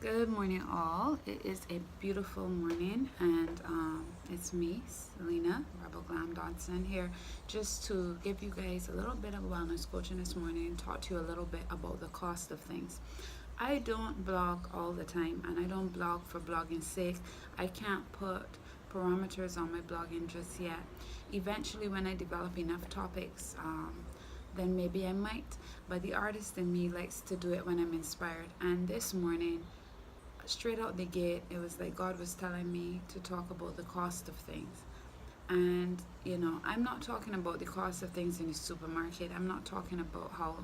Good morning, all. It is a beautiful morning, and it's me, Selena Rebel Glam Dodson, here just to give you guys a little bit of wellness coaching this morning and talk to you a little bit about the cost of things. I don't blog all the time, and I don't blog for blogging's sake. I can't put parameters on my blogging just yet. Eventually, when I develop enough topics, then maybe I might. But the artist in me likes to do it when I'm inspired. And this morning, straight out the gate, it was like God was telling me to talk about the cost of things. And, I'm not talking about the cost of things in the supermarket. I'm not talking about how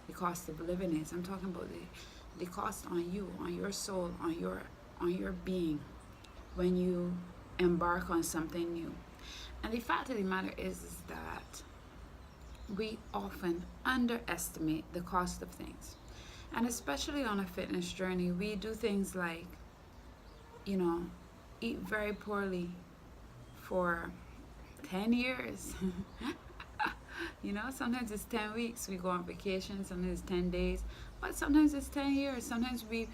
the cost of living is. I'm talking about the cost on you, on your soul, on your being when you embark on something new. And the fact of the matter is that we often underestimate the cost of things. And especially on a fitness journey, we do things like, you know, eat very poorly for 10 years. Sometimes it's 10 weeks, we go on vacation, sometimes it's 10 days, but sometimes it's 10 years. Sometimes we've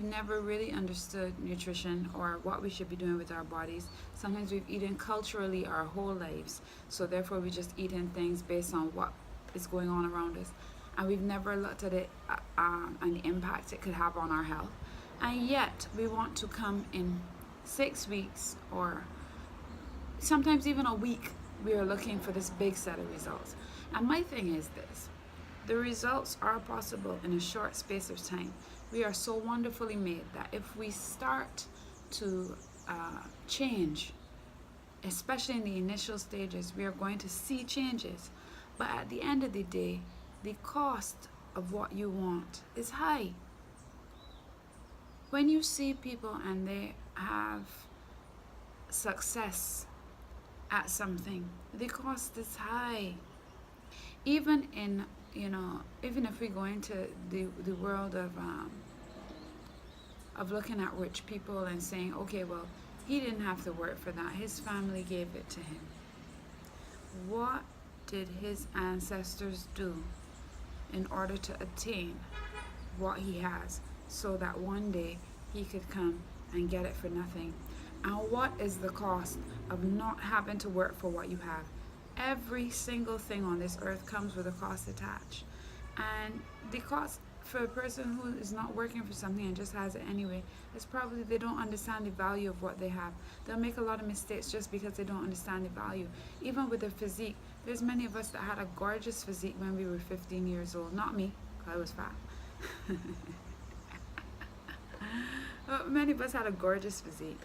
never really understood nutrition or what we should be doing with our bodies. Sometimes we've eaten culturally our whole lives, so therefore we just eating things based on what is going on around us, and we've never looked at it and the impact it could have on our health. And yet we want to come in 6 weeks or sometimes even a week, we are looking for this big set of results. And my thing is this: the results are possible in a short space of time. We are so wonderfully made that if we start to change, especially in the initial stages, we are going to see changes. But at the end of the day, the cost of what you want is high. When you see people and they have success at something, the cost is high. Even in, even if we go into the world of looking at rich people and saying, okay, well, he didn't have to work for that, his family gave it to him. What did his ancestors do in order to attain what he has, so that one day he could come and get it for nothing? And what is the cost of not having to work for what you have? Every single thing on this earth comes with a cost attached. And the cost for a person who is not working for something and just has it anyway is probably they don't understand the value of what they have. They'll make a lot of mistakes just because they don't understand the value. Even with their physique, there's many of us that had a gorgeous physique when we were 15 years old. Not me, because I was fat. But many of us had a gorgeous physique,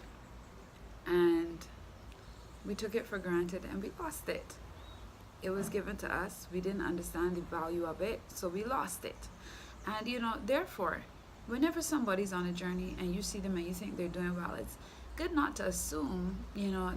and we took it for granted and we lost it. It was given to us. We didn't understand the value of it, so we lost it. And therefore, whenever somebody's on a journey and you see them and you think they're doing well, it's good not to assume,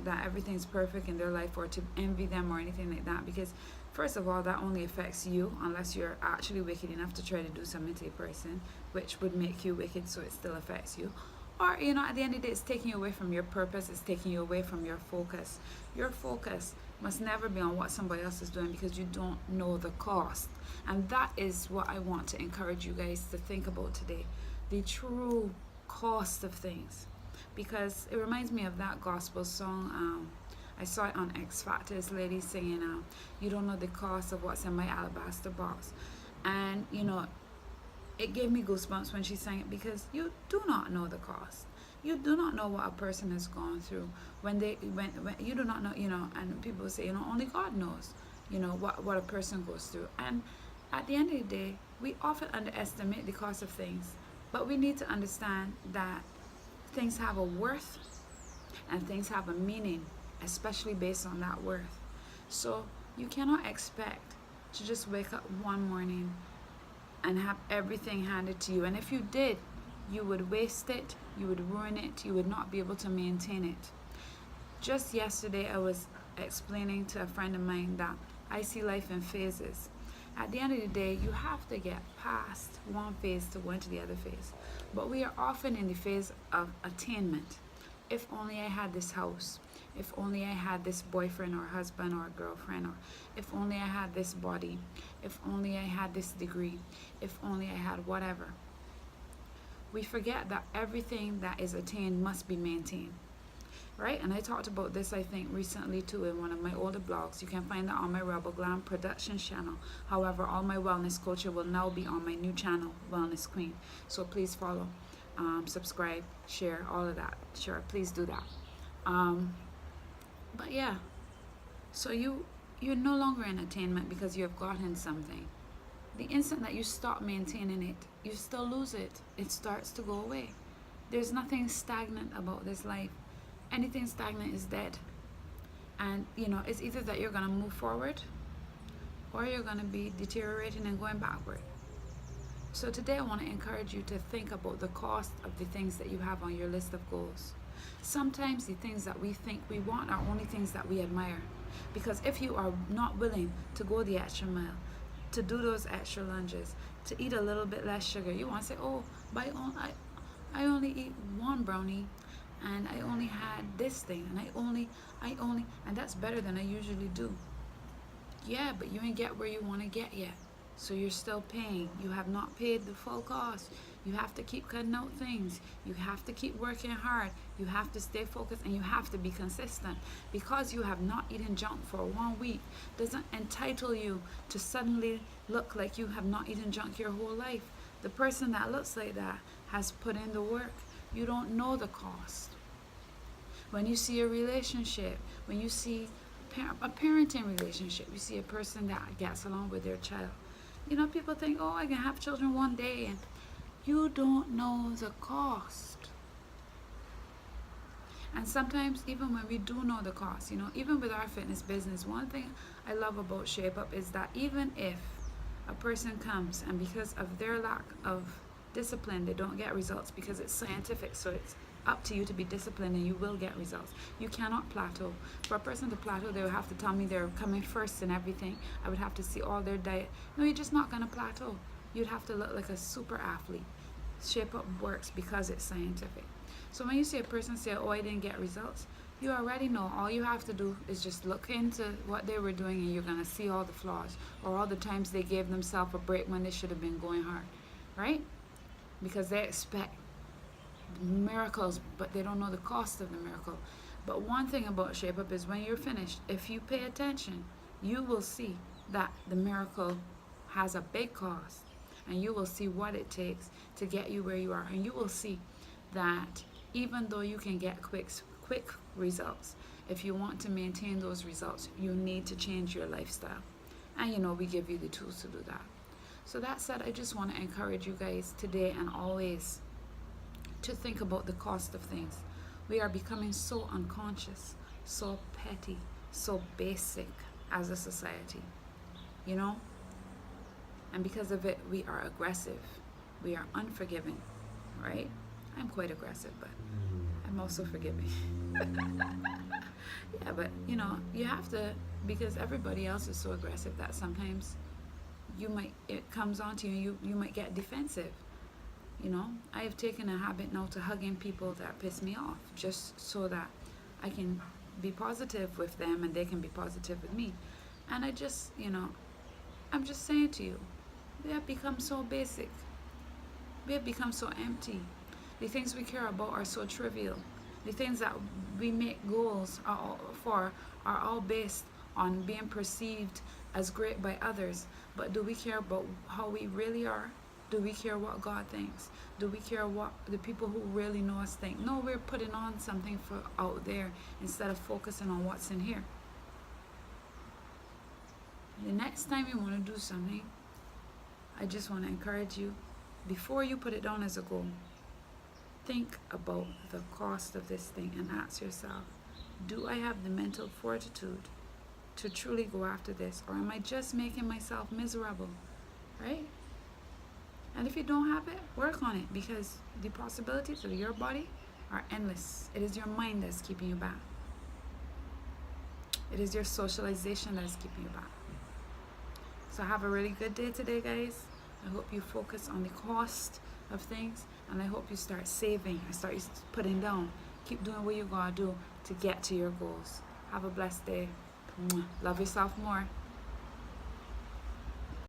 that everything's perfect in their life, or to envy them or anything like that, because first of all, that only affects you unless you're actually wicked enough to try to do something to a person, which would make you wicked, so it still affects you. Or, at the end of the day, it's taking you away from your purpose, it's taking you away from your focus. Your focus must never be on what somebody else is doing, because you don't know the cost. And that is what I want to encourage you guys to think about today: the true cost of things. Because it reminds me of that gospel song. I saw it on X Factor, this lady singing, you don't know the cost of what's in my alabaster box. And, it gave me goosebumps when she sang it, because you do not know the cost. You do not know what a person has gone through when you do not know, and people say, only God knows, what a person goes through. And at the end of the day, we often underestimate the cost of things, but we need to understand that things have a worth and things have a meaning, especially based on that worth. So you cannot expect to just wake up one morning and have everything handed to you. And if you did, you would waste it, you would ruin it, you would not be able to maintain it. Just yesterday, I was explaining to a friend of mine that I see life in phases. At the end of the day, you have to get past one phase to go into the other phase. But we are often in the phase of attainment. If only I had this house. If only I had this boyfriend or husband or girlfriend. Or if only I had this body. If only I had this degree. If only I had whatever. we forget that everything that is attained must be maintained, right? And I talked about this, I think, recently too in one of my older blogs. You can find that on my Rebel Glam Productions channel. However, all my wellness culture will now be on my new channel, Wellness Queen. So please follow, subscribe, share, all of that. Sure, please do that. But yeah, so you're no longer in attainment because you have gotten something. The instant that you stop maintaining it, you still lose it. It starts to go away. There's nothing stagnant about this life. Anything stagnant is dead. And it's either that you're going to move forward or you're going to be deteriorating and going backward. So today I want to encourage you to think about the cost of the things that you have on your list of goals. Sometimes the things that we think we want are only things that we admire. Because if you are not willing to go the extra mile, to do those extra lunges, to eat a little bit less sugar, you want to say, oh, but I only eat one brownie, and I only had this thing, and and that's better than I usually do. Yeah, but you ain't get where you want to get yet. So you're still paying. You have not paid the full cost. You have to keep cutting out things. You have to keep working hard. You have to stay focused, and you have to be consistent. Because you have not eaten junk for 1 week doesn't entitle you to suddenly look like you have not eaten junk your whole life. The person that looks like that has put in the work. You don't know the cost. When you see a relationship, when you see a parenting relationship, you see a person that gets along with their child. People think, oh, I can have children one day, and you don't know the cost. And sometimes even when we do know the cost, even with our fitness business, one thing I love about Shape Up is that even if a person comes and because of their lack of discipline, they don't get results, because it's scientific, so it's up to you to be disciplined and you will get results. You cannot plateau. For a person to plateau, they would have to tell me they're coming first in everything. I would have to see all their diet. No, you're just not going to plateau. You'd have to look like a super athlete. Shape Up works because it's scientific. So when you see a person say, oh, I didn't get results, you already know. All you have to do is just look into what they were doing, and you're going to see all the flaws, or all the times they gave themselves a break when they should have been going hard, right? Because they expect miracles, but they don't know the cost of the miracle. But one thing about Shape Up is when you're finished, if you pay attention, you will see that the miracle has a big cost, and you will see what it takes to get you where you are. And you will see that even though you can get quick results, if you want to maintain those results, you need to change your lifestyle. And we give you the tools to do that. So that said, I just want to encourage you guys today and always to think about the cost of things. We are becoming so unconscious, so petty, so basic as a society, and because of it, we are aggressive, we are unforgiving, right? I'm quite aggressive, but I'm also forgiving. Yeah, but you have to, because everybody else is so aggressive that sometimes it comes onto you, you might get defensive. I have taken a habit now to hugging people that piss me off, just so that I can be positive with them and they can be positive with me. And I just, I'm just saying to you, we have become so basic. We have become so empty. The things we care about are so trivial. The things that we make goals are all based on being perceived as great by others. But do we care about how we really are? Do we care what God thinks? Do we care what the people who really know us think? No, we're putting on something for out there instead of focusing on what's in here. The next time you want to do something, I just want to encourage you, before you put it down as a goal, think about the cost of this thing and ask yourself, do I have the mental fortitude to truly go after this, or am I just making myself miserable, right? And if you don't have it, work on it, because the possibilities of your body are endless. It is your mind that's keeping you back. It is your socialization that is keeping you back. So have a really good day today, guys. I hope you focus on the cost of things, and I hope you start saving and start putting down. Keep doing what you gotta do to get to your goals. Have a blessed day. Love yourself more.